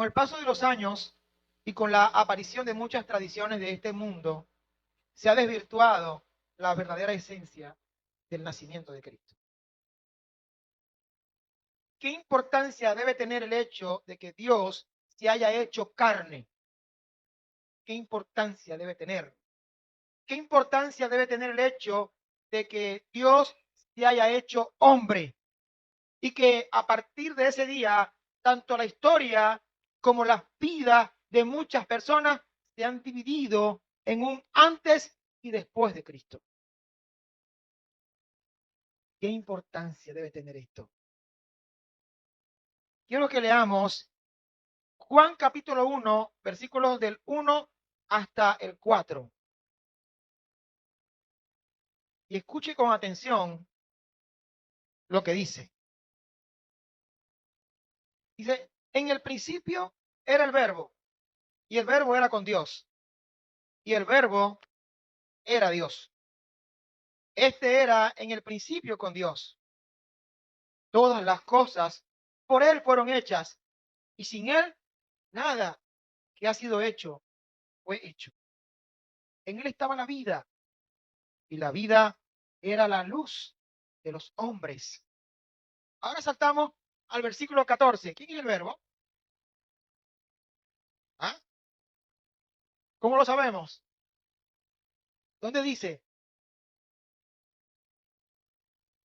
Con el paso de los años y con la aparición de muchas tradiciones de este mundo, se ha desvirtuado la verdadera esencia del nacimiento de Cristo. ¿Qué importancia debe tener el hecho de que Dios se haya hecho carne? ¿Qué importancia debe tener? ¿Qué importancia debe tener el hecho de que Dios se haya hecho hombre? Y que a partir de ese día, tanto la historia como las vidas de muchas personas se han dividido en un antes y después de Cristo. ¿Qué importancia debe tener esto? Quiero que leamos Juan capítulo 1, versículos del 1 hasta el 4. Y escuche con atención lo que dice. Dice, en el principio era el verbo, y el verbo era con Dios, y el verbo era Dios. Este era en el principio con Dios. Todas las cosas por Él fueron hechas, y sin Él nada que ha sido hecho fue hecho. En Él estaba la vida, y la vida era la luz de los hombres. Ahora saltamos al versículo 14. ¿Quién es el verbo? ¿Ah? ¿Cómo lo sabemos? ¿Dónde dice?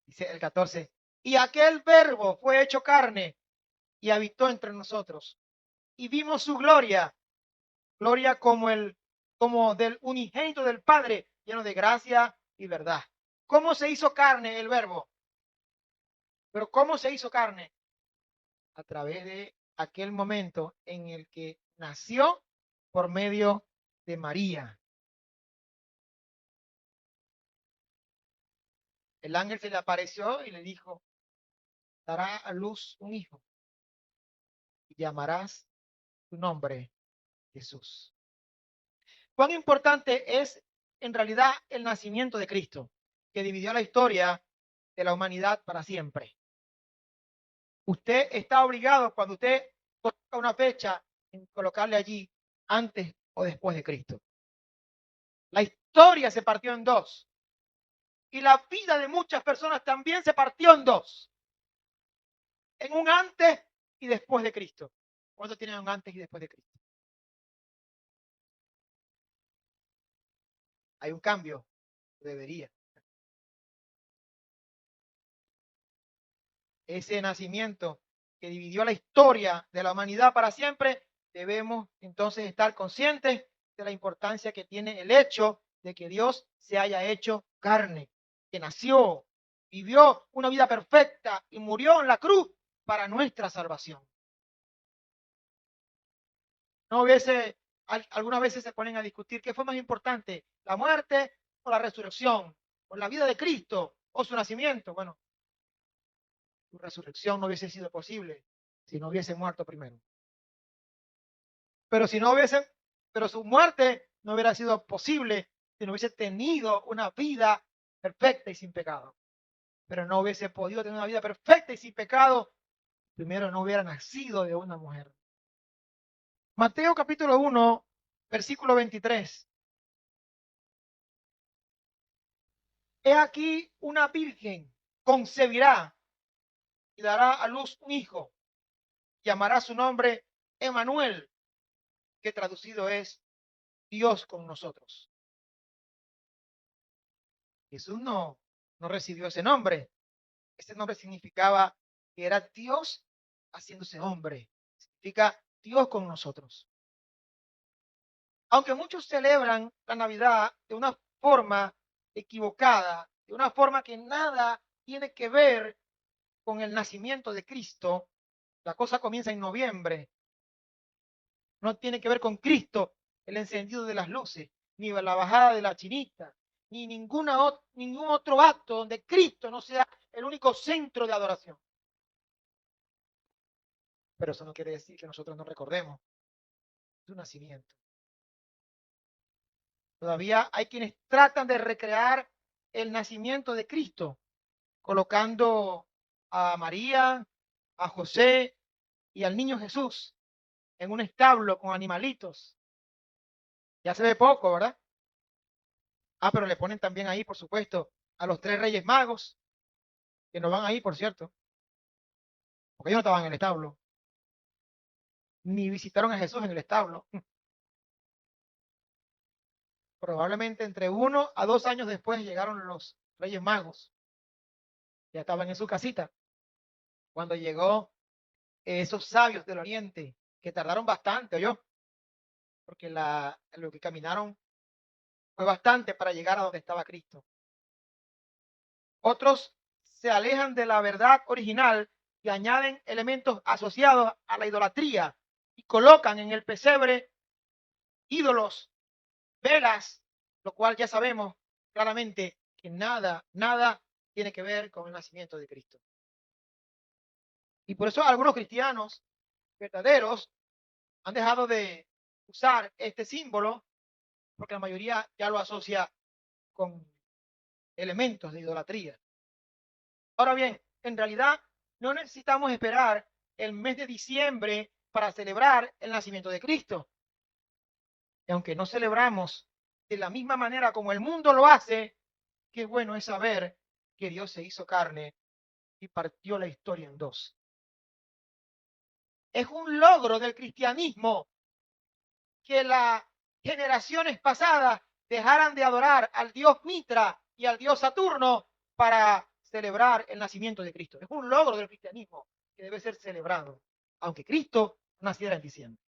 Dice el 14. Y aquel verbo fue hecho carne y habitó entre nosotros. Y vimos su gloria, gloria como del unigénito del Padre, lleno de gracia y verdad. ¿Cómo se hizo carne el verbo? Pero ¿cómo se hizo carne? A través de aquel momento en el que nació por medio de María. El ángel se le apareció y le dijo, dará a luz un hijo y llamarás su nombre Jesús. ¿Cuán importante es en realidad el nacimiento de Cristo, que dividió la historia de la humanidad para siempre? Usted está obligado, cuando usted coloca una fecha, en colocarle allí antes o después de Cristo. La historia se partió en dos. Y la vida de muchas personas también se partió en dos. En un antes y después de Cristo. ¿Cuántos tienen un antes y después de Cristo? Hay un cambio. Debería. Ese nacimiento que dividió la historia de la humanidad para siempre, debemos entonces estar conscientes de la importancia que tiene el hecho de que Dios se haya hecho carne, que nació, vivió una vida perfecta y murió en la cruz para nuestra salvación. No hubiese, algunas veces se ponen a discutir qué fue más importante, la muerte o la resurrección, o la vida de Cristo o su nacimiento. Bueno, su resurrección no hubiese sido posible si no hubiese muerto primero. Pero si no hubiese, pero su muerte no hubiera sido posible si no hubiese tenido una vida perfecta y sin pecado. Pero no hubiese podido tener una vida perfecta y sin pecado, primero no hubiera nacido de una mujer. Mateo capítulo 1, versículo 23. He aquí una virgen concebirá y dará a luz un hijo. Llamará su nombre Emanuel, que traducido es Dios con nosotros. Jesús no recibió ese nombre. Ese nombre significaba que era Dios haciéndose hombre. Significa Dios con nosotros. Aunque muchos celebran la Navidad de una forma equivocada, de una forma que nada tiene que ver con el nacimiento de Cristo, la cosa comienza en noviembre. No tiene que ver con Cristo, el encendido de las luces, ni la bajada de la chinita, ni ningún otro acto donde Cristo no sea el único centro de adoración. Pero eso no quiere decir que nosotros no recordemos su nacimiento. Todavía hay quienes tratan de recrear el nacimiento de Cristo, colocando a María, a José y al niño Jesús en un establo con animalitos. Ya se ve poco, ¿verdad? Ah, pero le ponen también ahí, por supuesto, a los tres reyes magos, que no van ahí, por cierto, porque ellos no estaban en el establo, ni visitaron a Jesús en el establo. Probablemente entre 1 a 2 años después llegaron los reyes magos. Ya estaban en su casita. Cuando llegó esos sabios del oriente, que tardaron bastante, yo, porque lo que caminaron fue bastante para llegar a donde estaba Cristo. Otros se alejan de la verdad original y añaden elementos asociados a la idolatría y colocan en el pesebre ídolos, velas, lo cual ya sabemos claramente que nada tiene que ver con el nacimiento de Cristo. Y por eso algunos cristianos verdaderos han dejado de usar este símbolo porque la mayoría ya lo asocia con elementos de idolatría. Ahora bien, en realidad no necesitamos esperar el mes de diciembre para celebrar el nacimiento de Cristo. Y aunque no celebramos de la misma manera como el mundo lo hace, qué bueno es saber que Dios se hizo carne y partió la historia en dos. Es un logro del cristianismo que las generaciones pasadas dejaran de adorar al dios Mitra y al dios Saturno para celebrar el nacimiento de Cristo. Es un logro del cristianismo que debe ser celebrado, aunque Cristo naciera en diciembre.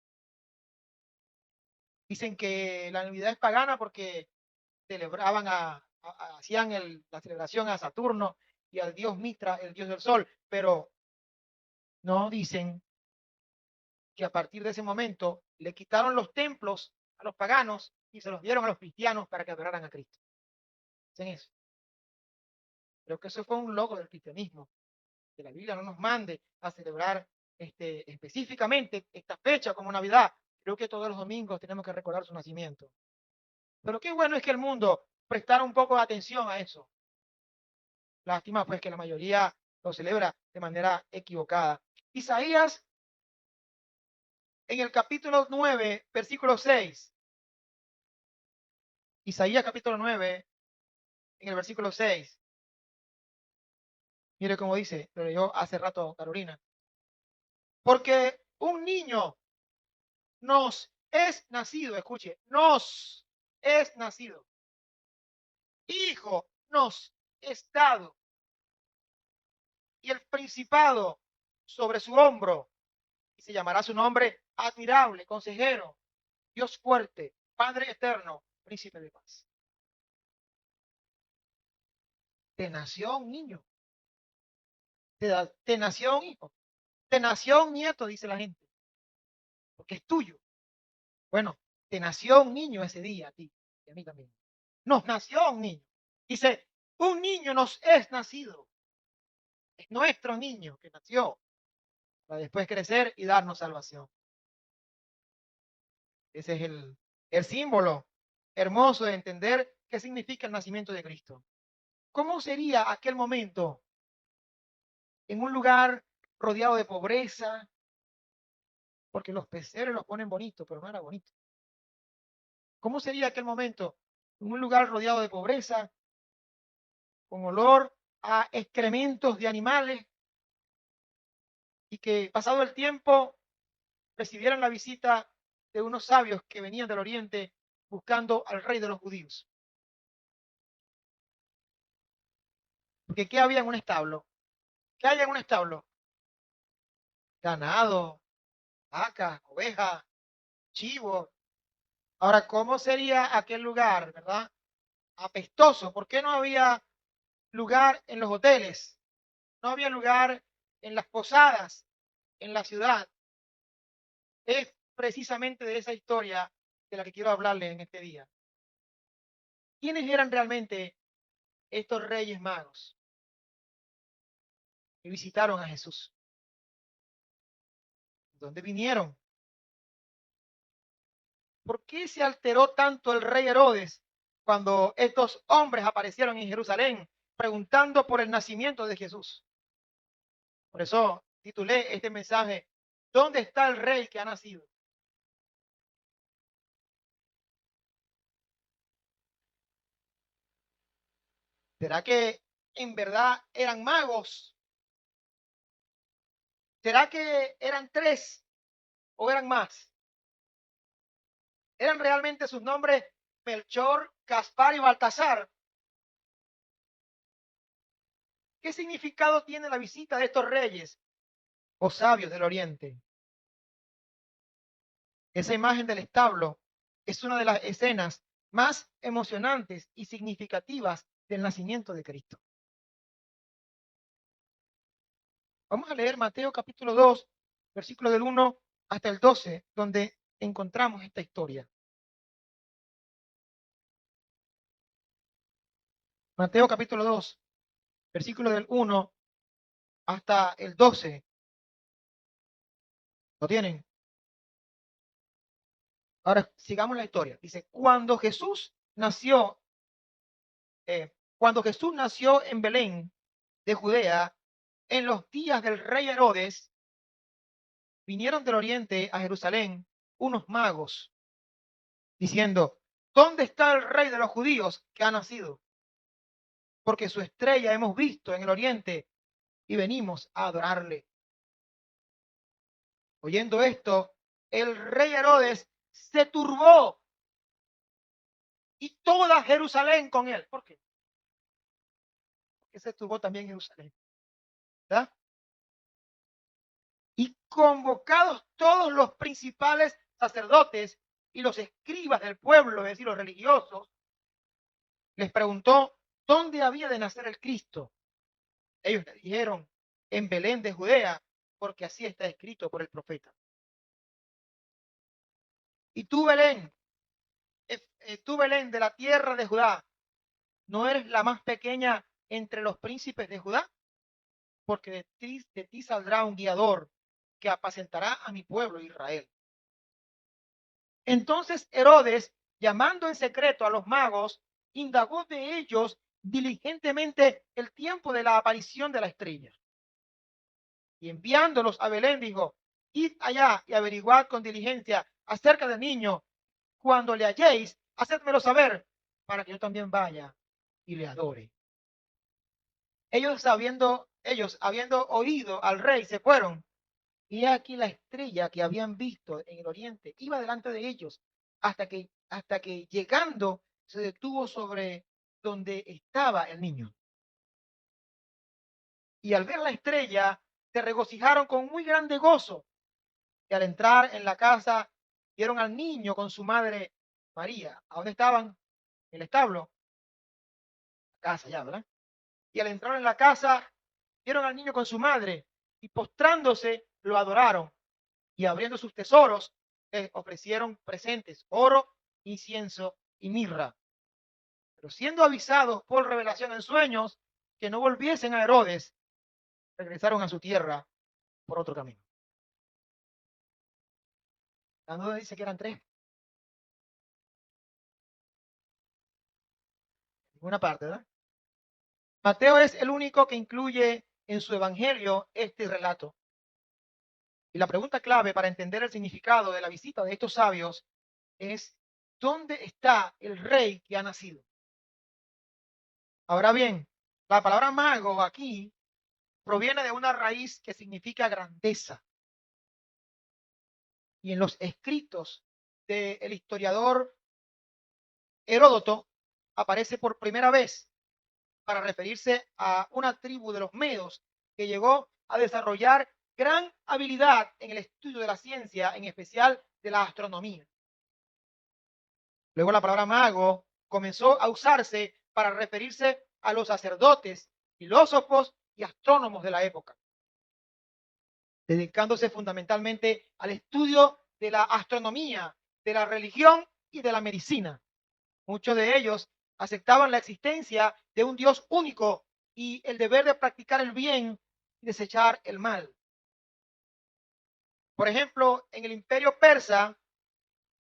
Dicen que la Navidad es pagana porque celebraban hacían la celebración a Saturno y al dios Mitra, el dios del sol, pero no dicen que a partir de ese momento le quitaron los templos a los paganos y se los dieron a los cristianos para que adoraran a Cristo. ¿Hacen eso? Creo que eso fue un logro del cristianismo, que la Biblia no nos mande a celebrar específicamente esta fecha como Navidad. Creo que todos los domingos tenemos que recordar su nacimiento. Pero qué bueno es que el mundo prestara un poco de atención a eso. Lástima pues que la mayoría lo celebra de manera equivocada. Isaías en el capítulo 9, versículo 6. Isaías capítulo 9, en el versículo 6. Mire cómo dice, lo leyó hace rato Carolina. Porque un niño nos es nacido, escuche, nos es nacido. Hijo nos es dado. Y el principado sobre su hombro. Y se llamará su nombre admirable, consejero, Dios fuerte, Padre eterno, príncipe de paz. Te nació un niño. Te nació un hijo. Te nació un nieto, dice la gente. Porque es tuyo. Bueno, te nació un niño ese día a ti y a mí también. Nos nació un niño. Dice, un niño nos es nacido. Es nuestro niño que nació para después crecer y darnos salvación. Ese es el símbolo hermoso de entender qué significa el nacimiento de Cristo. ¿Cómo sería aquel momento en un lugar rodeado de pobreza? Porque los peceros los ponen bonitos, pero no era bonito. ¿Cómo sería aquel momento en un lugar rodeado de pobreza, con olor a excrementos de animales, y que pasado el tiempo recibieran la visita de unos sabios que venían del oriente buscando al rey de los judíos? Porque ¿qué había en un establo? ¿Qué hay en un establo? Ganado, vacas, ovejas, chivos. Ahora, ¿cómo sería aquel lugar, verdad? Apestoso. ¿Por qué no había lugar en los hoteles? No había lugar en las posadas, en la ciudad. Es precisamente de esa historia de la que quiero hablarles en este día. ¿Quiénes eran realmente estos reyes magos que visitaron a Jesús? ¿Dónde vinieron? ¿Por qué se alteró tanto el rey Herodes cuando estos hombres aparecieron en Jerusalén preguntando por el nacimiento de Jesús? Por eso titulé este mensaje, ¿dónde está el rey que ha nacido? ¿Será que en verdad eran magos? ¿Será que eran 3 o eran más? ¿Eran realmente sus nombres Melchor, Gaspar y Baltasar? ¿Qué significado tiene la visita de estos reyes o sabios del Oriente? Esa imagen del establo es una de las escenas más emocionantes y significativas del nacimiento de Cristo. Vamos a leer Mateo capítulo 2, versículo del 1 hasta el 12, donde encontramos esta historia. Mateo capítulo 2, versículo del 1 hasta el 12. ¿Lo tienen? Ahora sigamos la historia. Dice, cuando Jesús nació en Belén de Judea, en los días del rey Herodes, vinieron del oriente a Jerusalén unos magos, diciendo, ¿dónde está el rey de los judíos que ha nacido? Porque su estrella hemos visto en el oriente y venimos a adorarle. Oyendo esto, el rey Herodes se turbó y toda Jerusalén con él. ¿Por qué? Porque se turbó también Jerusalén. ¿Verdad? Y convocados todos los principales sacerdotes y los escribas del pueblo, es decir, los religiosos, les preguntó dónde había de nacer el Cristo. Ellos le dijeron, en Belén de Judea, porque así está escrito por el profeta. Y tú Belén de la tierra de Judá, ¿no eres la más pequeña entre los príncipes de Judá? Porque de ti saldrá un guiador que apacentará a mi pueblo Israel. Entonces Herodes, llamando en secreto a los magos, indagó de ellos diligentemente el tiempo de la aparición de la estrella. Y enviándolos a Belén, dijo, id allá y averiguad con diligencia acerca del niño. Cuando le halléis, hacedmelo saber, para que yo también vaya y le adore. Ellos habiendo oído al rey, se fueron. Y aquí la estrella que habían visto en el oriente iba delante de ellos hasta que llegando se detuvo sobre donde estaba el niño. Y al ver la estrella se regocijaron con muy grande gozo. Y al entrar en la casa vieron al niño con su madre María. ¿A dónde estaban? En el establo. La casa ya, ¿verdad? Y al entrar en la casa vieron al niño con su madre y postrándose lo adoraron. Y abriendo sus tesoros, ofrecieron presentes, oro, incienso y mirra. Pero siendo avisados por revelación en sueños que no volviesen a Herodes, regresaron a su tierra por otro camino. La nota dice que eran 3. Ninguna parte, ¿verdad? Mateo es el único que incluye en su evangelio este relato. Y la pregunta clave para entender el significado de la visita de estos sabios es, ¿dónde está el rey que ha nacido? Ahora bien, la palabra mago aquí proviene de una raíz que significa grandeza. Y en los escritos del historiador Heródoto aparece por primera vez para referirse a una tribu de los medos que llegó a desarrollar gran habilidad en el estudio de la ciencia, en especial de la astronomía. Luego la palabra mago comenzó a usarse para referirse a los sacerdotes, filósofos y astrónomos de la época, dedicándose fundamentalmente al estudio de la astronomía, de la religión y de la medicina. Muchos de ellos aceptaban la existencia de un Dios único y el deber de practicar el bien y desechar el mal. Por ejemplo, en el imperio persa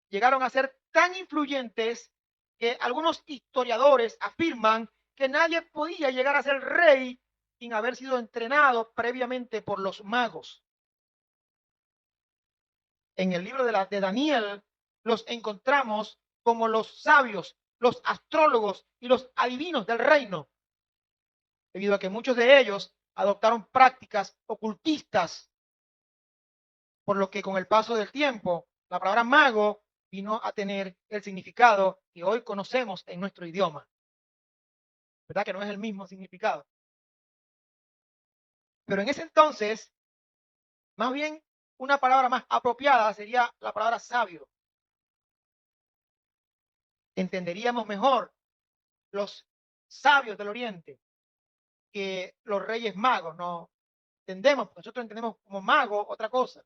llegaron a ser tan influyentes que algunos historiadores afirman que nadie podía llegar a ser rey sin haber sido entrenado previamente por los magos. En el libro de Daniel los encontramos como los sabios, los astrólogos y los adivinos del reino. debido a que muchos de ellos adoptaron prácticas ocultistas, por lo que con el paso del tiempo, la palabra mago vino a tener el significado que hoy conocemos en nuestro idioma. ¿Verdad que no es el mismo significado? Pero en ese entonces, más bien, una palabra más apropiada sería la palabra sabio. Entenderíamos mejor los sabios del Oriente que los reyes magos. No entendemos, nosotros entendemos como mago otra cosa.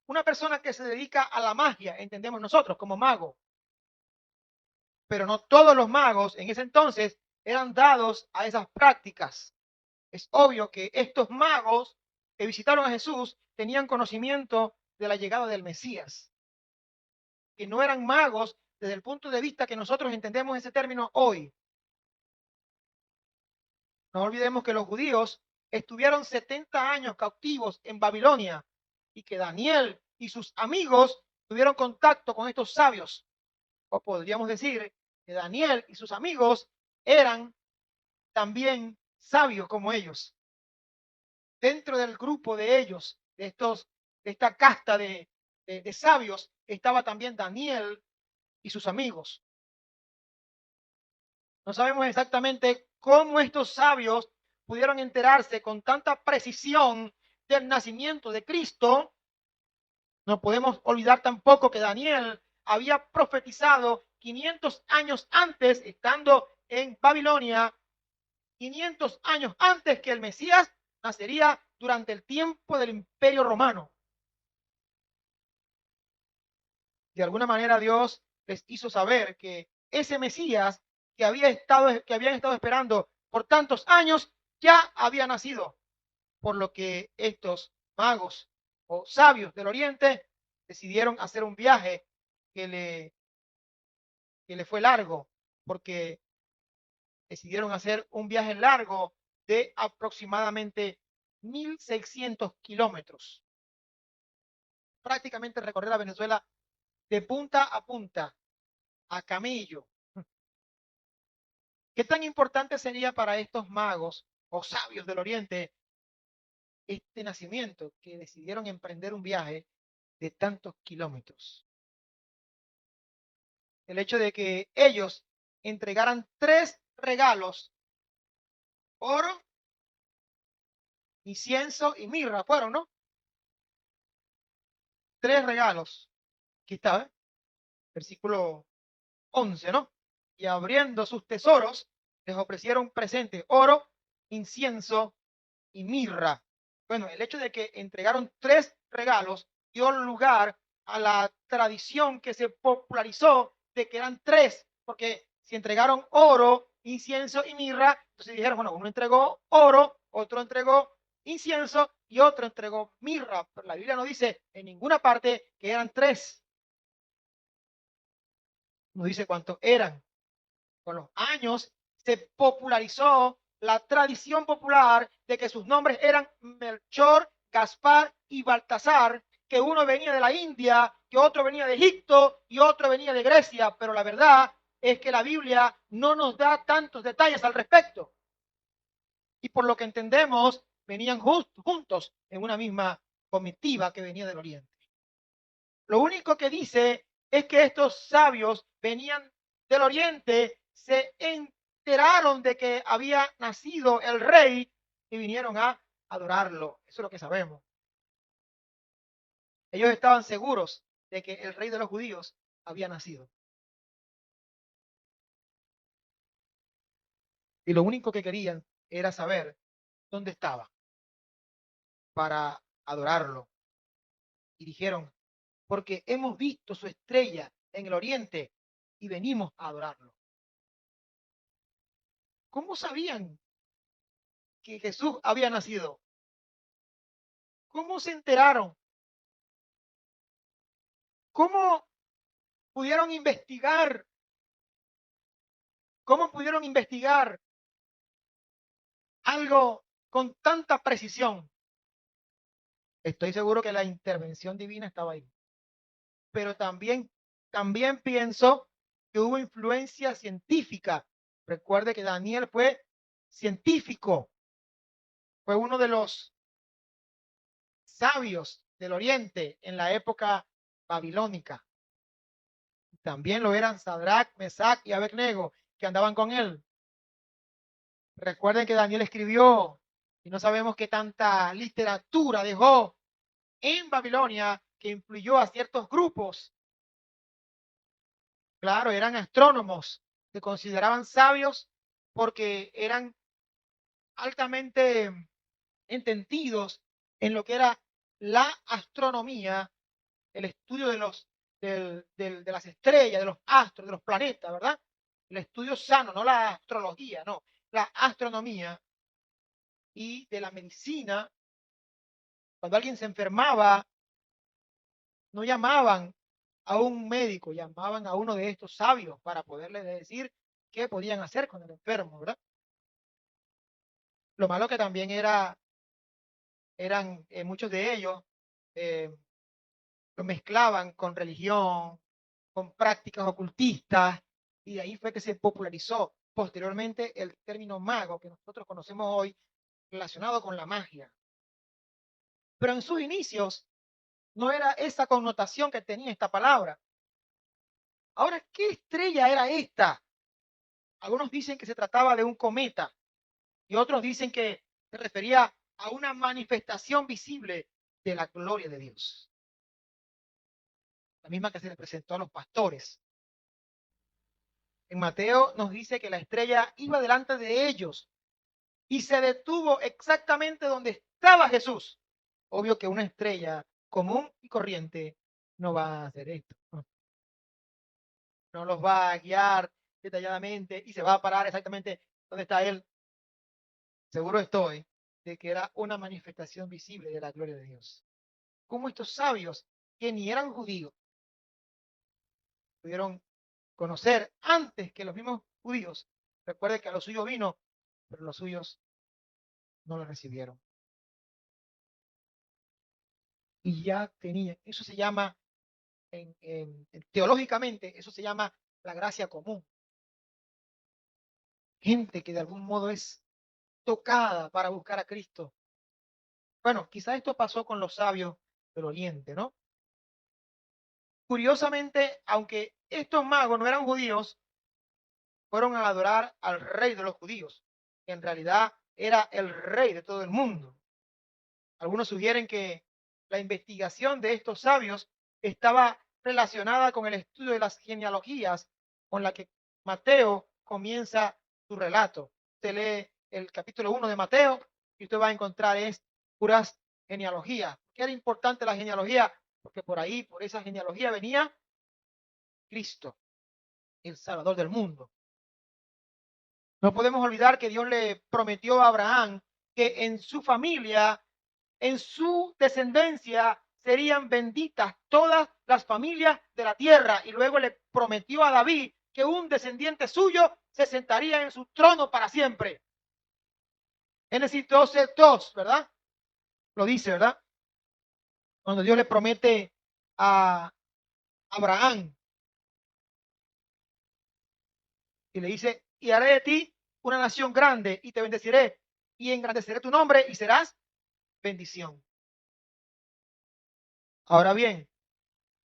Una persona que se dedica a la magia, entendemos nosotros como mago. Pero no todos los magos en ese entonces eran dados a esas prácticas. Es obvio que estos magos que visitaron a Jesús tenían conocimiento de la llegada del Mesías, que no eran magos desde el punto de vista que nosotros entendemos ese término hoy. No olvidemos que los judíos estuvieron 70 años cautivos en Babilonia y que Daniel y sus amigos tuvieron contacto con estos sabios. O podríamos decir que Daniel y sus amigos eran también sabios como ellos. Dentro del grupo de ellos, de esta casta de sabios, estaba también Daniel y sus amigos. No sabemos exactamente cómo estos sabios pudieron enterarse con tanta precisión del nacimiento de Cristo. No podemos olvidar tampoco que Daniel había profetizado 500 años antes, estando en Babilonia, 500 años antes que el Mesías nacería durante el tiempo del Imperio Romano. De alguna manera Dios les hizo saber que ese Mesías que habían estado esperando por tantos años ya había nacido, por lo que estos magos o sabios del Oriente decidieron hacer un viaje que le fue largo, porque decidieron hacer un viaje largo de aproximadamente 1.600 kilómetros. Prácticamente recorrer a Venezuela de punta a punta, a camello. ¿Qué tan importante sería para estos magos o sabios del Oriente este nacimiento que decidieron emprender un viaje de tantos kilómetros? El hecho de que ellos entregaran 3 regalos: oro, incienso y mirra, fueron, ¿no? 3 regalos. Aquí está, ¿eh? Versículo 11, ¿no? Y abriendo sus tesoros, les ofrecieron presentes: oro, incienso y mirra. Bueno, el hecho de que entregaron 3 regalos dio lugar a la tradición que se popularizó de que eran 3, porque si entregaron oro, incienso y mirra, entonces dijeron, bueno, uno entregó oro, otro entregó incienso y otro entregó mirra. Pero la Biblia no dice en ninguna parte que eran 3. No dice cuántos eran. Con los años se popularizó la tradición popular de que sus nombres eran Melchor, Gaspar y Baltasar, que uno venía de la India, que otro venía de Egipto y otro venía de Grecia, pero la verdad es que la Biblia no nos da tantos detalles al respecto. Y por lo que entendemos, venían juntos en una misma comitiva que venía del Oriente. Lo único que dice es que estos sabios venían del Oriente, se enteraron de que había nacido el rey y vinieron a adorarlo. Eso es lo que sabemos. Ellos estaban seguros de que el rey de los judíos había nacido. Y lo único que querían era saber dónde estaba para adorarlo. Y dijeron, porque hemos visto su estrella en el Oriente y venimos a adorarlo. ¿Cómo sabían que Jesús había nacido? ¿Cómo se enteraron? ¿Cómo pudieron investigar? ¿Cómo pudieron investigar algo con tanta precisión? Estoy seguro que la intervención divina estaba ahí. Pero también pienso que hubo influencia científica. Recuerde que Daniel fue científico, fue uno de los sabios del Oriente en la época babilónica. También lo eran Sadrach, Mesach y Abednego, que andaban con él. Recuerden que Daniel escribió, y no sabemos qué tanta literatura dejó en Babilonia que influyó a ciertos grupos. Claro, eran astrónomos, se consideraban sabios porque eran altamente entendidos en lo que era la astronomía, el estudio de de las estrellas, de los astros, de los planetas, ¿verdad? El estudio sano, no la astrología, no, la astronomía y de la medicina. Cuando alguien se enfermaba, no llamaban a un médico, llamaban a uno de estos sabios para poderle decir qué podían hacer con el enfermo, ¿verdad? Lo malo que también eran muchos de ellos eh, lo mezclaban con religión, con prácticas ocultistas, y de ahí fue que se popularizó posteriormente el término mago que nosotros conocemos hoy relacionado con la magia. Pero en sus inicios no era esa connotación que tenía esta palabra. Ahora, ¿qué estrella era esta? Algunos dicen que se trataba de un cometa y otros dicen que se refería a una manifestación visible de la gloria de Dios, la misma que se le presentó a los pastores. En Mateo nos dice que la estrella iba delante de ellos y se detuvo exactamente donde estaba Jesús. Obvio que una estrella común y corriente no va a hacer esto. No los va a guiar detalladamente y se va a parar exactamente donde está él. Seguro estoy de que era una manifestación visible de la gloria de Dios. Como estos sabios, que ni eran judíos, pudieron conocer antes que los mismos judíos. Recuerde que a los suyos vino, pero los suyos no lo recibieron. Y ya tenía, eso se llama, teológicamente, eso se llama la gracia común. Gente que de algún modo es tocada para buscar a Cristo. Bueno, quizá esto pasó con los sabios del Oriente, ¿no? Curiosamente, aunque estos magos no eran judíos, fueron a adorar al rey de los judíos, que en realidad era el rey de todo el mundo. Algunos sugieren que la investigación de estos sabios estaba relacionada con el estudio de las genealogías con la que Mateo comienza su relato. Usted lee el capítulo 1 de Mateo y usted va a encontrar es puras genealogías. ¿Qué era importante la genealogía? Porque por ahí, por esa genealogía venía Cristo, el Salvador del mundo. No podemos olvidar que Dios le prometió a Abraham que en su familia, en su descendencia, serían benditas todas las familias de la tierra. Y luego le prometió a David que un descendiente suyo se sentaría en su trono para siempre. Génesis 12:2, ¿verdad? Lo dice, ¿verdad? Cuando Dios le promete a Abraham y le dice, y haré de ti una nación grande y te bendeciré y engrandeceré tu nombre y serás bendición. Ahora bien,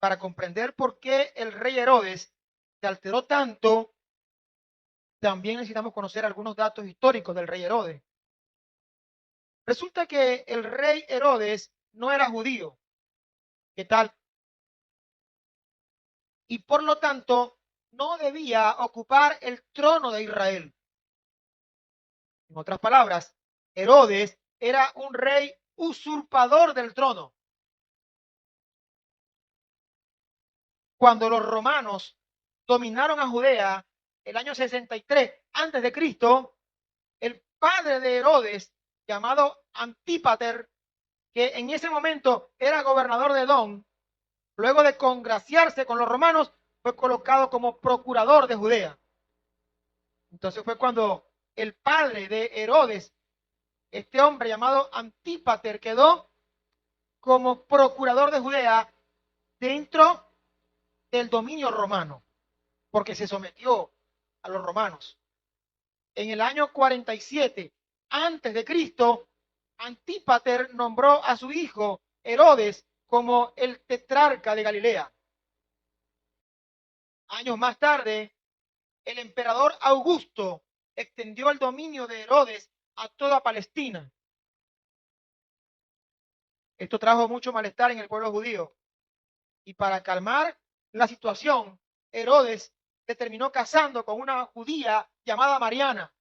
para comprender por qué el rey Herodes se alteró tanto, también necesitamos conocer algunos datos históricos del rey Herodes. Resulta que el rey Herodes no era judío. ¿Qué tal? Y por lo tanto, no debía ocupar el trono de Israel. En otras palabras, Herodes era un rey usurpador del trono. Cuando los romanos dominaron a Judea el año 63 antes de Cristo, el padre de Herodes, llamado Antípater, que en ese momento era gobernador de Edom, luego de congraciarse con los romanos, fue colocado como procurador de Judea. Entonces fue cuando el padre de Herodes, este hombre llamado Antípater, quedó como procurador de Judea dentro del dominio romano, porque se sometió a los romanos. En el año 47 antes de Cristo, Antípater nombró a su hijo Herodes como el tetrarca de Galilea. Años más tarde, el emperador Augusto extendió el dominio de Herodes a toda Palestina. Esto trajo mucho malestar en el pueblo judío. Y para calmar la situación, Herodes se terminó casando con una judía llamada Mariana.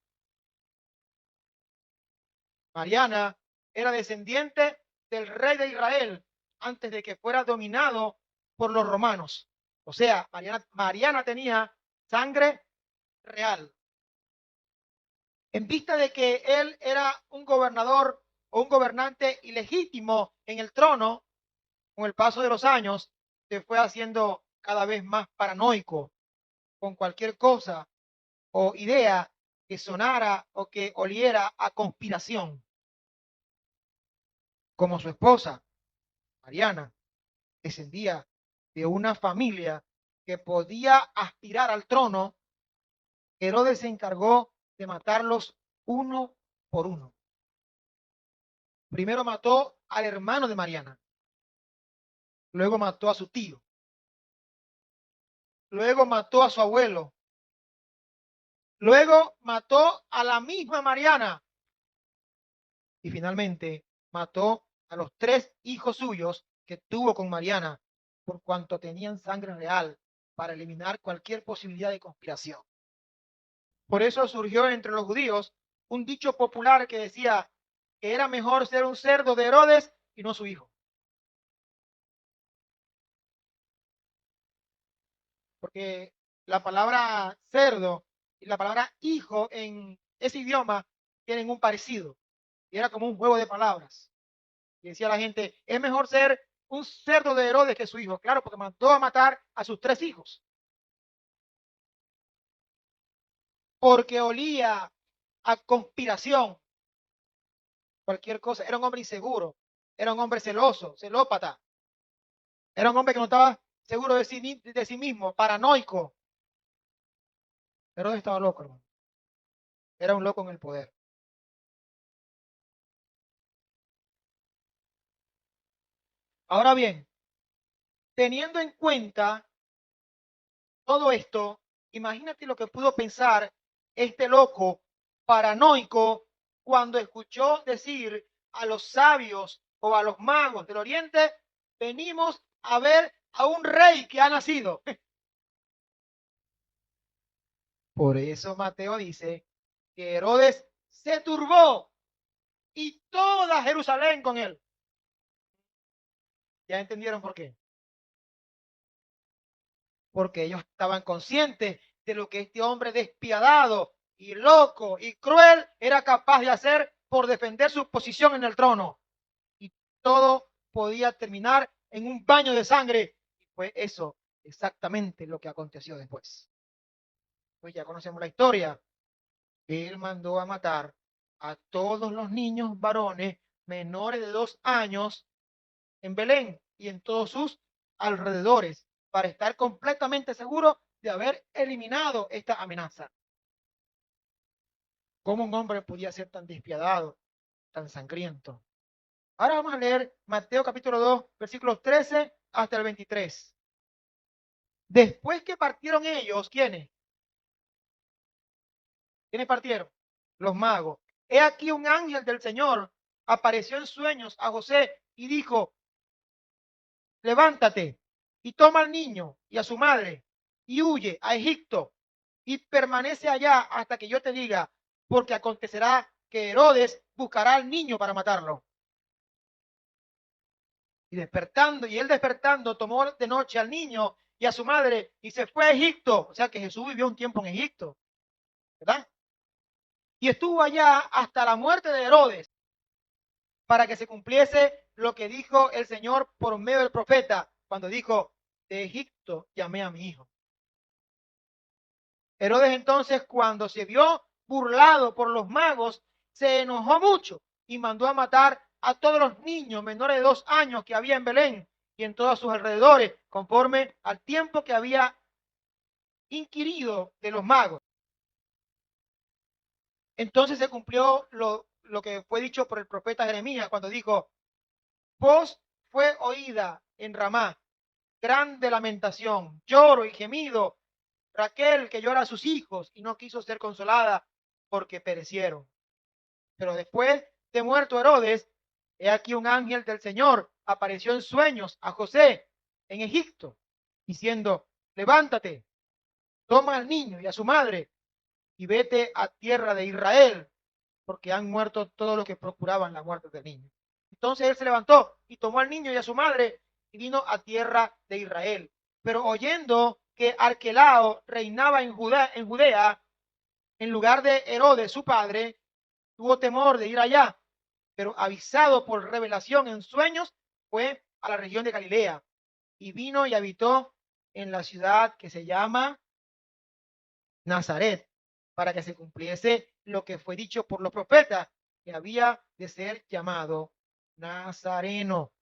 Mariana era descendiente del rey de Israel antes de que fuera dominado por los romanos. O sea, Mariana tenía sangre real. En vista de que él era un gobernador o un gobernante ilegítimo en el trono, con el paso de los años, se fue haciendo cada vez más paranoico con cualquier cosa o idea que sonara o que oliera a conspiración. Como su esposa, Mariana, descendía de una familia que podía aspirar al trono, Herodes se encargó de matarlos uno por uno. Primero mató al hermano de Mariana, luego mató a su tío, luego mató a su abuelo, luego mató a la misma Mariana y finalmente mató a los 3 hijos suyos que tuvo con Mariana por cuanto tenían sangre real para eliminar cualquier posibilidad de conspiración. Por eso surgió entre los judíos un dicho popular que decía que era mejor ser un cerdo de Herodes y no su hijo. Porque la palabra cerdo y la palabra hijo en ese idioma tienen un parecido. Y era como un juego de palabras. Y decía la gente, es mejor ser un cerdo de Herodes que su hijo. Claro, porque mandó a matar a sus 3 hijos. Porque olía a conspiración. Cualquier cosa. Era un hombre inseguro. Era un hombre celoso, celópata. Era un hombre que no estaba seguro de sí mismo, paranoico. Herodes estaba loco, hermano. Era un loco en el poder. Ahora bien, teniendo en cuenta todo esto, imagínate lo que pudo pensar este loco paranoico cuando escuchó decir a los sabios o a los magos del oriente, venimos a ver a un rey que ha nacido. Por eso Mateo dice que Herodes se turbó y toda Jerusalén con él. ¿Ya entendieron por qué? Porque ellos estaban conscientes de lo que este hombre despiadado y loco y cruel era capaz de hacer por defender su posición en el trono. Y todo podía terminar en un baño de sangre. Y fue eso exactamente lo que aconteció después. Pues ya conocemos la historia. Él mandó a matar a todos los niños varones menores de 2 años en Belén y en todos sus alrededores para estar completamente seguro de haber eliminado esta amenaza. ¿Cómo un hombre podía ser tan despiadado, tan sangriento? Ahora vamos a leer Mateo capítulo 2, versículos 13 hasta el 23. Después que partieron ellos, ¿quiénes? ¿Quiénes partieron? Los magos. He aquí un ángel del Señor apareció en sueños a José y dijo, levántate y toma al niño y a su madre y huye a Egipto y permanece allá hasta que yo te diga, porque acontecerá que Herodes buscará al niño para matarlo. Y él despertando tomó de noche al niño y a su madre y se fue a Egipto. O sea que Jesús vivió un tiempo en Egipto, ¿verdad? Y estuvo allá hasta la muerte de Herodes para que se cumpliese lo que dijo el Señor por medio del profeta cuando dijo, de Egipto llamé a mi hijo. Herodes entonces, cuando se vio burlado por los magos, se enojó mucho y mandó a matar a todos los niños menores de 2 años que había en Belén y en todos sus alrededores, conforme al tiempo que había inquirido de los magos. Entonces se cumplió lo que fue dicho por el profeta Jeremías cuando dijo: voz fue oída en Ramá, grande lamentación, lloro y gemido, Raquel que llora a sus hijos y no quiso ser consolada porque perecieron. Pero después de muerto Herodes, he aquí un ángel del Señor apareció en sueños a José en Egipto, diciendo: levántate, toma al niño y a su madre y vete a tierra de Israel, porque han muerto todos los que procuraban la muerte del niño. Entonces él se levantó y tomó al niño y a su madre y vino a tierra de Israel. Pero oyendo que Arquelao reinaba en Judea, en lugar de Herodes, su padre, tuvo temor de ir allá, pero avisado por revelación en sueños, fue a la región de Galilea y vino y habitó en la ciudad que se llama Nazaret, para que se cumpliese lo que fue dicho por los profetas, que había de ser llamado Nazareno.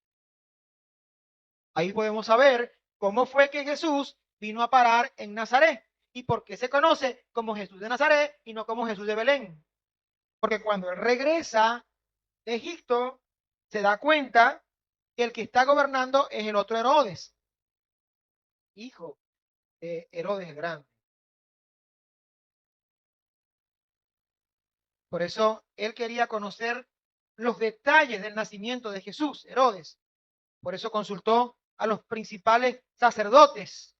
Ahí podemos saber cómo fue que Jesús vino a parar en Nazaret y por qué se conoce como Jesús de Nazaret y no como Jesús de Belén. Porque cuando él regresa de Egipto, se da cuenta que el que está gobernando es el otro Herodes, hijo de Herodes el Grande. Por eso él quería conocer los detalles del nacimiento de Jesús, Herodes. Por eso consultó a los principales sacerdotes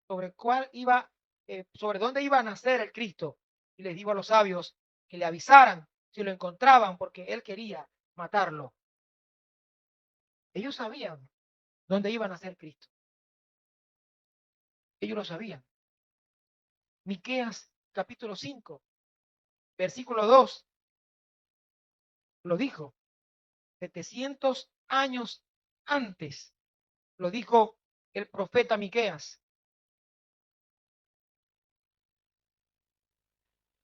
sobre dónde iba a nacer el Cristo. Y les dijo a los sabios que le avisaran si lo encontraban, porque él quería matarlo. Ellos sabían dónde iba a nacer Cristo. Ellos lo sabían. Miqueas capítulo 5, versículo 2, lo dijo. 700 años antes lo dijo el profeta Miqueas.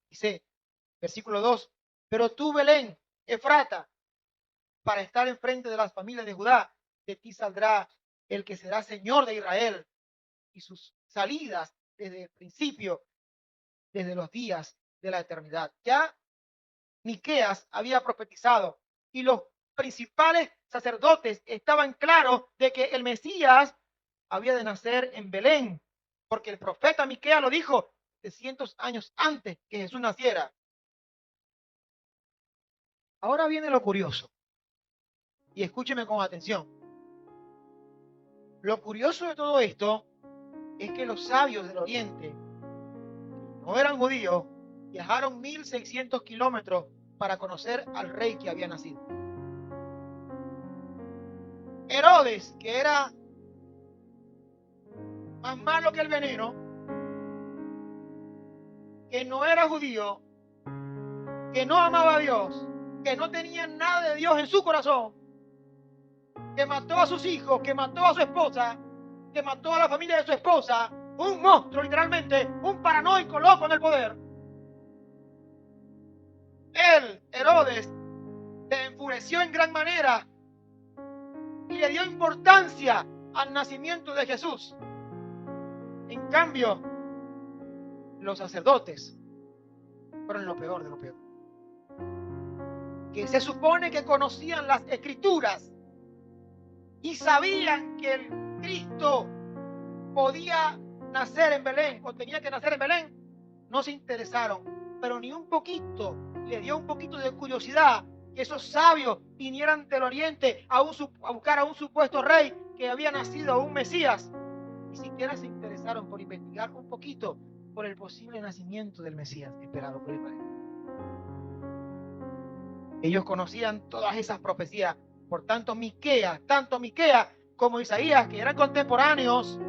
Dice, versículo 2: pero tú, Belén, Efrata, para estar enfrente de las familias de Judá, de ti saldrá el que será Señor de Israel, y sus salidas desde el principio, desde los días de la eternidad. Ya Miqueas había profetizado y los principales sacerdotes estaban claros de que el Mesías había de nacer en Belén, porque el profeta Miqueas lo dijo 300 años antes que Jesús naciera. Ahora viene lo curioso, y escúcheme con atención. Lo curioso de todo esto es que los sabios del Oriente, no eran judíos, viajaron 1600 kilómetros para conocer al rey que había nacido. Herodes, que era más malo que el veneno, que no era judío, que no amaba a Dios, que no tenía nada de Dios en su corazón, que mató a sus hijos, que mató a su esposa, que mató a la familia de su esposa, un monstruo literalmente, un paranoico loco en el poder. Él, Herodes, se enfureció en gran manera y le dio importancia al nacimiento de Jesús. En cambio, los sacerdotes fueron lo peor de lo peor, que se supone que conocían las escrituras y sabían que el Cristo podía nacer en Belén o tenía que nacer en Belén, no se interesaron, pero ni un poquito, le dio un poquito de curiosidad que esos sabios vinieran del oriente a buscar a un supuesto rey que había nacido, a un Mesías. Ni siquiera se interesaron por investigar un poquito por el posible nacimiento del Mesías esperado por Israel. Ellos conocían todas esas profecías. Por tanto, tanto Miqueas como Isaías, que eran contemporáneos,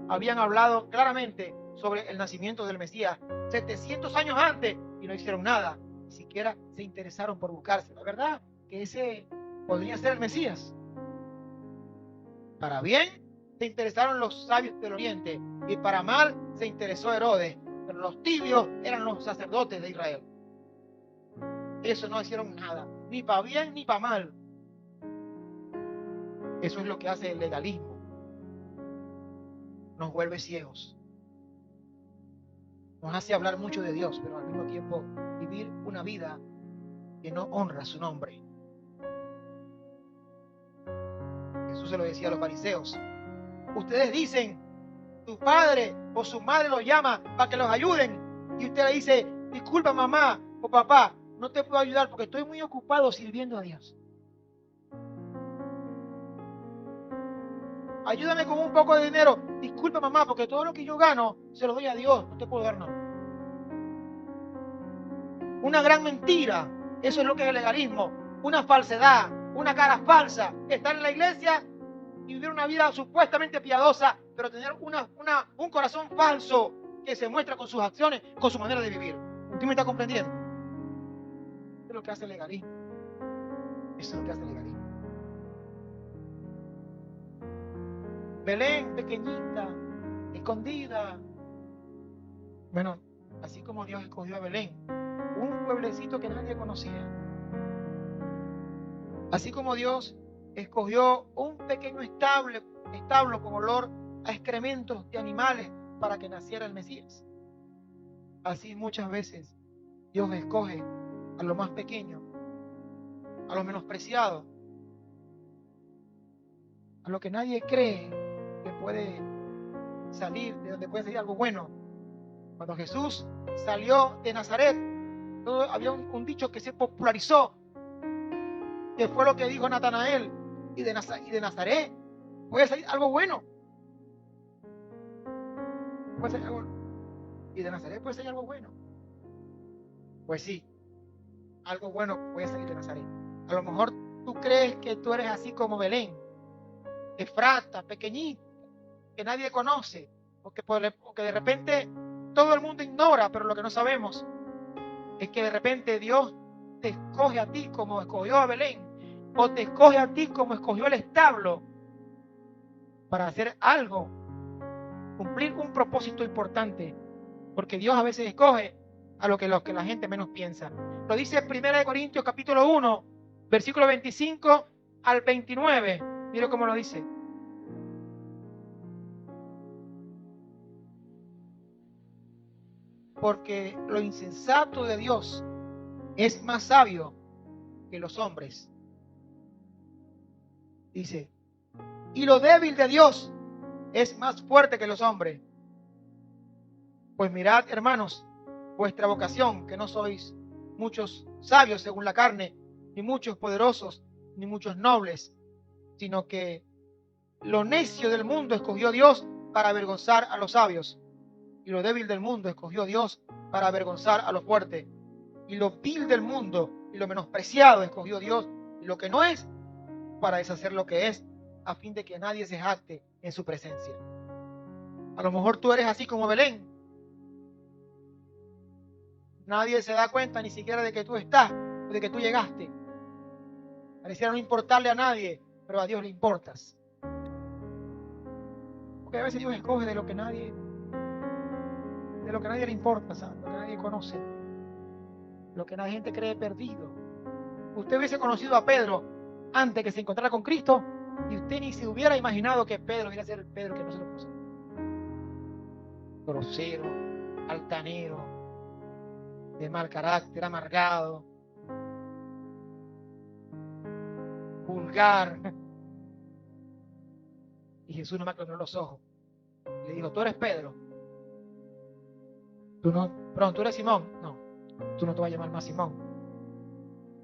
habían hablado claramente sobre el nacimiento del Mesías 700 años antes y no hicieron nada. Ni siquiera se interesaron por buscarse. La verdad que ese podría ser el Mesías. Para bien se interesaron los sabios del Oriente y para mal se interesó Herodes. Pero los tibios eran los sacerdotes de Israel. Eso no hicieron nada, ni para bien ni para mal. Eso es lo que hace el legalismo. Nos vuelve ciegos. nos hace hablar mucho de Dios, pero al mismo tiempo vivir una vida que no honra su nombre. Jesús se lo decía a los fariseos. Ustedes dicen, tu padre o su madre los llama para que los ayuden, y usted le dice, disculpa mamá o papá, no te puedo ayudar porque estoy muy ocupado sirviendo a Dios. Ayúdame con un poco de dinero. Disculpa mamá, porque todo lo que yo gano se lo doy a Dios, no te puedo dar nada. Una gran mentira, eso es lo que es el legalismo, una falsedad, una cara falsa, estar en la iglesia y vivir una vida supuestamente piadosa, pero tener un corazón falso que se muestra con sus acciones, con su manera de vivir. ¿Usted me está comprendiendo? Eso es lo que hace el legalismo. Eso es lo que hace el legalismo. Belén, pequeñita, escondida. Bueno, así como Dios escogió a Belén, un pueblecito que nadie conocía. Así como Dios escogió un pequeño establo con olor a excrementos de animales para que naciera el Mesías. Así muchas veces Dios escoge a lo más pequeño, a lo menospreciado, a lo que nadie cree que puede salir, de donde puede salir algo bueno. Cuando Jesús salió de Nazaret, había un dicho que se popularizó, que fue lo que dijo Natanael, y de Nazaret puede salir algo bueno. Puede salir algo, y de Nazaret puede salir algo bueno. Pues sí, algo bueno puede salir de Nazaret. A lo mejor tú crees que tú eres así como Belén, Efrata, pequeñito, que nadie conoce, o que de repente todo el mundo ignora, pero lo que no sabemos es que de repente Dios te escoge a ti como escogió a Belén, o te escoge a ti como escogió el establo, para hacer algo, cumplir un propósito importante, porque Dios a veces escoge a lo que la gente menos piensa. Lo dice 1 Corintios capítulo 1, versículo 25 al 29. Mira cómo lo dice. Porque lo insensato de Dios es más sabio que los hombres. Dice, y lo débil de Dios es más fuerte que los hombres. Pues mirad, hermanos, vuestra vocación, que no sois muchos sabios según la carne, ni muchos poderosos, ni muchos nobles, sino que lo necio del mundo escogió Dios para avergonzar a los sabios, y lo débil del mundo escogió Dios para avergonzar a los fuertes, y lo vil del mundo y lo menospreciado escogió Dios, y lo que no es, para deshacer lo que es, a fin de que nadie se jacte en su presencia. A lo mejor tú eres así como Belén. Nadie se da cuenta ni siquiera de que tú estás, o de que tú llegaste. Pareciera no importarle a nadie, pero a Dios le importas. Porque a veces Dios escoge de lo que nadie le importa, ¿sabes? Lo que nadie conoce, lo que la gente cree perdido. Usted hubiese conocido a Pedro antes que se encontrara con Cristo, y usted ni se hubiera imaginado que Pedro iba a ser el Pedro que no se lo conoce. Grosero, altanero, de mal carácter, amargado, vulgar. Y Jesús no me aclaró los ojos. Y le dijo, tú eres Pedro. Tú eres Simón. No, tú no te vas a llamar más Simón.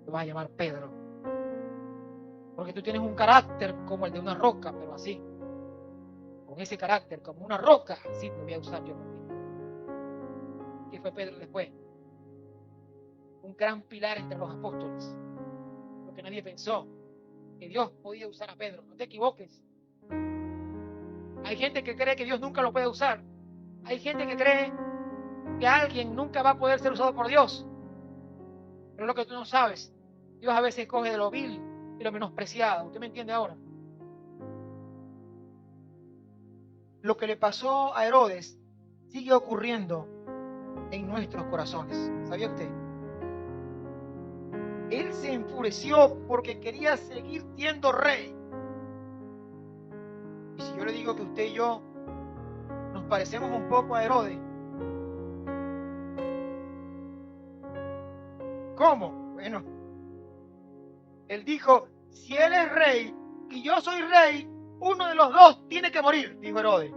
Te vas a llamar Pedro. Porque tú tienes un carácter como el de una roca, pero así. Con ese carácter, como una roca, así te voy a usar yo también. ¿Qué fue Pedro después? Un gran pilar entre los apóstoles. Lo que nadie pensó, que Dios podía usar a Pedro. No te equivoques. Hay gente que cree que Dios nunca lo puede usar. Hay gente que cree que alguien nunca va a poder ser usado por Dios. Pero es lo que tú no sabes. Dios a veces escoge de lo vil y lo menospreciado. ¿Usted me entiende ahora? Lo que le pasó a Herodes sigue ocurriendo en nuestros corazones. ¿Sabía usted? Él se enfureció porque quería seguir siendo rey. Y si yo le digo que usted y yo nos parecemos un poco a Herodes, ¿Cómo? Bueno, él dijo, si él es rey y yo soy rey, uno de los dos tiene que morir, dijo Herodes.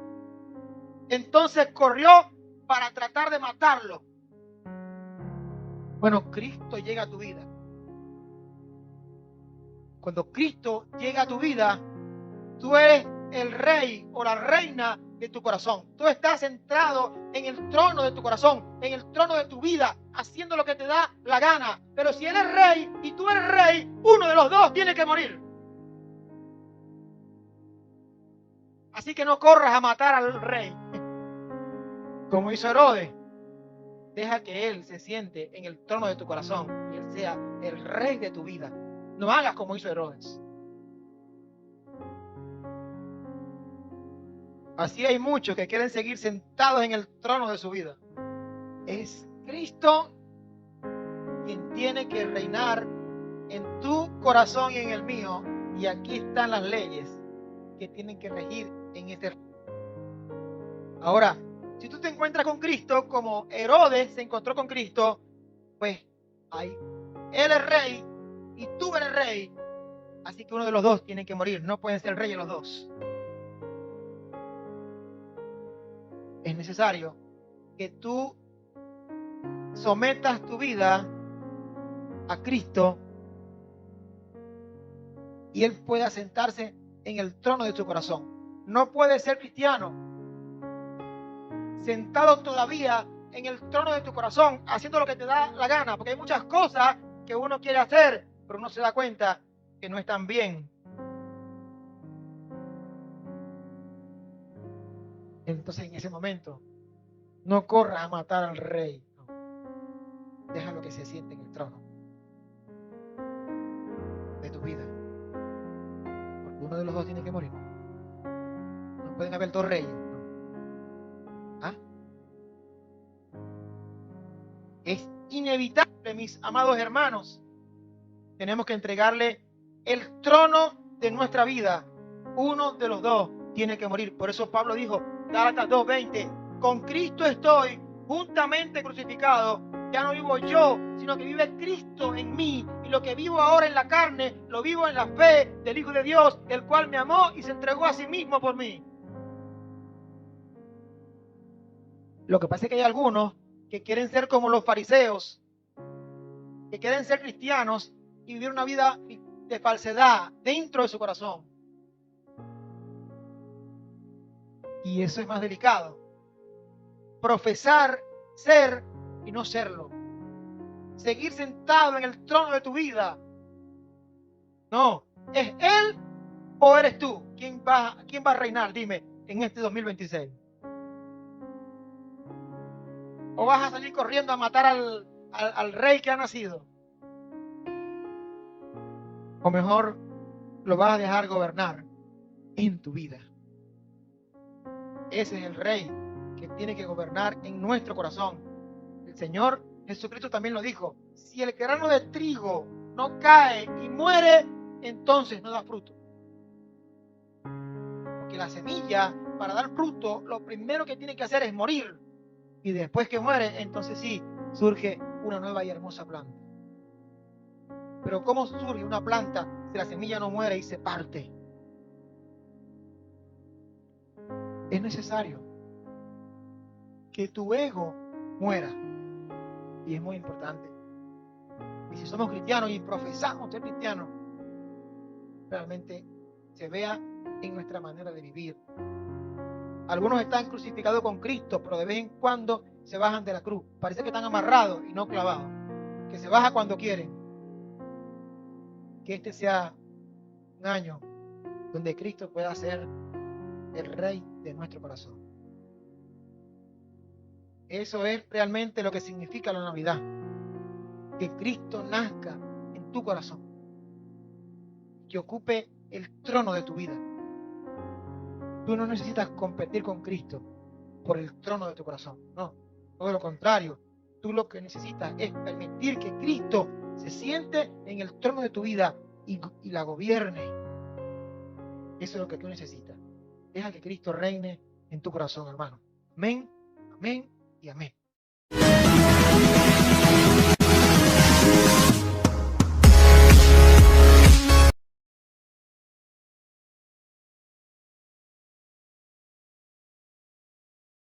Entonces corrió para tratar de matarlo. Bueno, Cristo llega a tu vida. Cuando Cristo llega a tu vida, tú eres el rey o la reina de tu corazón. Tú estás centrado en el trono de tu corazón, en el trono de tu vida, haciendo lo que te da la gana. Pero si Él es rey y tú eres rey, uno de los dos tiene que morir. Así que no corras a matar al rey, como hizo Herodes. Deja que Él se siente en el trono de tu corazón y Él sea el rey de tu vida. No hagas como hizo Herodes. Así hay muchos que quieren seguir sentados en el trono de su vida. Es Cristo quien tiene que reinar en tu corazón y en el mío. Y aquí están las leyes que tienen que regir en este. Ahora, si tú te encuentras con Cristo como Herodes se encontró con Cristo, pues ahí Él es rey y tú eres rey. Así que uno de los dos tiene que morir. No pueden ser reyes los dos. Es necesario que tú sometas tu vida a Cristo y Él pueda sentarse en el trono de tu corazón. No puedes ser cristiano sentado todavía en el trono de tu corazón haciendo lo que te da la gana, porque hay muchas cosas que uno quiere hacer, pero uno se da cuenta que no están bien. Entonces en ese momento no corras a matar al rey. No. Déjalo que se siente en el trono de tu vida. Porque uno de los dos tiene que morir. No pueden haber dos reyes. No. ¿Ah? Es inevitable, mis amados hermanos. Tenemos que entregarle el trono de nuestra vida. Uno de los dos tiene que morir. Por eso Pablo dijo, Gálatas 2:20, con Cristo estoy juntamente crucificado. Ya no vivo yo, sino que vive Cristo en mí. Y lo que vivo ahora en la carne, lo vivo en la fe del Hijo de Dios, el cual me amó y se entregó a sí mismo por mí. Lo que pasa es que hay algunos que quieren ser como los fariseos, que quieren ser cristianos y vivir una vida de falsedad dentro de su corazón. Y eso es más delicado. Profesar ser y no serlo. Seguir sentado en el trono de tu vida. No, ¿es Él o eres tú? ¿Quién va a reinar? Dime, en este 2026. ¿O vas a salir corriendo a matar al rey que ha nacido? O mejor, lo vas a dejar gobernar en tu vida. Ese es el rey que tiene que gobernar en nuestro corazón. El Señor Jesucristo también lo dijo. Si el grano de trigo no cae y muere, entonces no da fruto. Porque la semilla, para dar fruto, lo primero que tiene que hacer es morir. Y después que muere, entonces sí, surge una nueva y hermosa planta. Pero ¿cómo surge una planta si la semilla no muere y se parte? Es necesario que tu ego muera. Y es muy importante. Y si somos cristianos y profesamos ser cristianos, realmente se vea en nuestra manera de vivir. Algunos están crucificados con Cristo, pero de vez en cuando se bajan de la cruz. Parece que están amarrados y no clavados. Que se baja cuando quieren. Que este sea un año donde Cristo pueda ser el Rey de nuestro corazón. Eso es realmente lo que significa la Navidad. Que Cristo nazca en tu corazón. Que ocupe el trono de tu vida. Tú no necesitas competir con Cristo por el trono de tu corazón. No, todo lo contrario. Tú lo que necesitas es permitir que Cristo se siente en el trono de tu vida y la gobierne. Eso es lo que tú necesitas. Deja que Cristo reine en tu corazón, hermano. Amén, amén y amén.